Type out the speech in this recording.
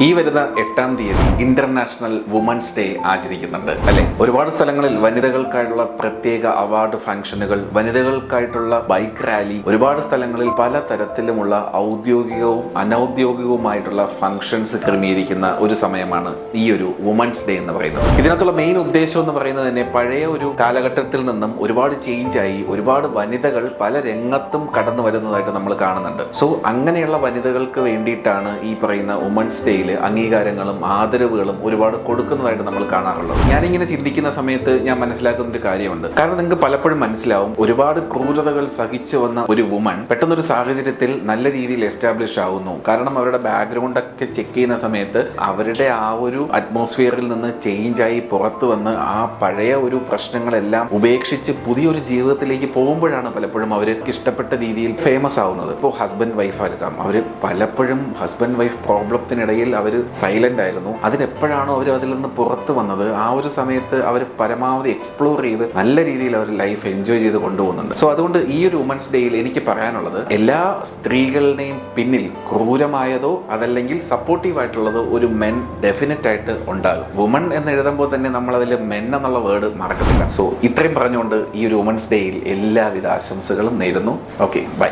ഈ വരുന്ന 8-ാം തീയതി ഇന്റർനാഷണൽ വുമൻസ് ഡേ ആചരിക്കുന്നുണ്ട് അല്ലെ. ഒരുപാട് സ്ഥലങ്ങളിൽ വനിതകൾക്കായിട്ടുള്ള പ്രത്യേക അവാർഡ് ഫംഗ്ഷനുകൾ, വനിതകൾക്കായിട്ടുള്ള ബൈക്ക് റാലി, ഒരുപാട് സ്ഥലങ്ങളിൽ പല തരത്തിലുമുള്ള ഔദ്യോഗികവും അനൌദ്യോഗികവുമായിട്ടുള്ള ഫംഗ്ഷൻസ് ക്രമീകരിക്കുന്ന ഒരു സമയമാണ് ഈ ഒരു വുമൻസ് ഡേ എന്ന് പറയുന്നത്. ഇതിനകത്തുള്ള മെയിൻ ഉദ്ദേശം എന്ന് പറയുന്നത് തന്നെ പഴയ ഒരു കാലഘട്ടത്തിൽ നിന്നും ഒരുപാട് ചേഞ്ചായി ഒരുപാട് വനിതകൾ പല രംഗത്തും കടന്നു വരുന്നതായിട്ട് നമ്മൾ കാണുന്നുണ്ട്. സോ അങ്ങനെയുള്ള വനിതകൾക്ക് വേണ്ടിയിട്ടാണ് ഈ പറയുന്ന വുമൻസ് ഡേയിൽ അംഗീകാരങ്ങളും ആദരവുകളും ഒരുപാട് കൊടുക്കുന്നതായിട്ട് നമ്മൾ കാണാറുള്ളത്. ഞാനിങ്ങനെ ചിന്തിക്കുന്ന സമയത്ത് ഞാൻ മനസ്സിലാക്കുന്ന ഒരു കാര്യമുണ്ട്. കാരണം നിങ്ങൾക്ക് പലപ്പോഴും മനസ്സിലാവും, ഒരുപാട് ക്രൂരതകൾ സഹിച്ചു വന്ന ഒരു വുമൺ പെട്ടെന്നൊരു സാഹചര്യത്തിൽ നല്ല രീതിയിൽ എസ്റ്റാബ്ലിഷ് ആവുന്നു. കാരണം അവരുടെ ബാക്ക്ഗ്രൗണ്ട് ഒക്കെ ചെക്ക് ചെയ്യുന്ന സമയത്ത് അവരുടെ ആ ഒരു അറ്റ്മോസ്ഫിയറിൽ നിന്ന് ചേഞ്ചായി പുറത്തു വന്ന് ആ പഴയ ഒരു പ്രശ്നങ്ങളെല്ലാം ഉപേക്ഷിച്ച് പുതിയൊരു ജീവിതത്തിലേക്ക് പോകുമ്പോഴാണ് പലപ്പോഴും അവർക്ക് ഇഷ്ടപ്പെട്ട രീതിയിൽ ഫേമസ് ആവുന്നത്. ഇപ്പോൾ ഹസ്ബൻഡ് വൈഫ് ആയിരിക്കാം, അവർ പലപ്പോഴും ഹസ്ബൻഡ് വൈഫ് പ്രോബ്ലത്തിനിടയിൽ അവർ സൈലന്റ് ആയിരുന്നു. അതിനെപ്പോഴാണോ അവർ അതിൽ നിന്ന് പുറത്തു വന്നത്, ആ ഒരു സമയത്ത് അവർ പരമാവധി എക്സ്പ്ലോർ ചെയ്ത് നല്ല രീതിയിൽ അവർ ലൈഫ് എൻജോയ് ചെയ്ത് കൊണ്ടുപോകുന്നുണ്ട്. സോ അതുകൊണ്ട് ഈ ഒരു വുമൻസ് ഡേയിൽ എനിക്ക് പറയാനുള്ളത്, എല്ലാ സ്ത്രീകളുടെയും പിന്നിൽ ക്രൂരമായതോ അതല്ലെങ്കിൽ സപ്പോർട്ടീവ് ആയിട്ടുള്ളതോ ഒരു മെൻ ഡെഫിനറ്റ് ആയിട്ട് ഉണ്ടാകും. വുമൺ എന്ന് എഴുതുമ്പോൾ തന്നെ നമ്മൾ അതിൽ മെൻ എന്നുള്ള വേർഡ് മറക്കത്തില്ല. സോ ഇത്രയും പറഞ്ഞുകൊണ്ട് ഈ ഒരു വുമൻസ് ഡേയിൽ എല്ലാവിധ ആശംസകളും നേരുന്നു. Okay, by.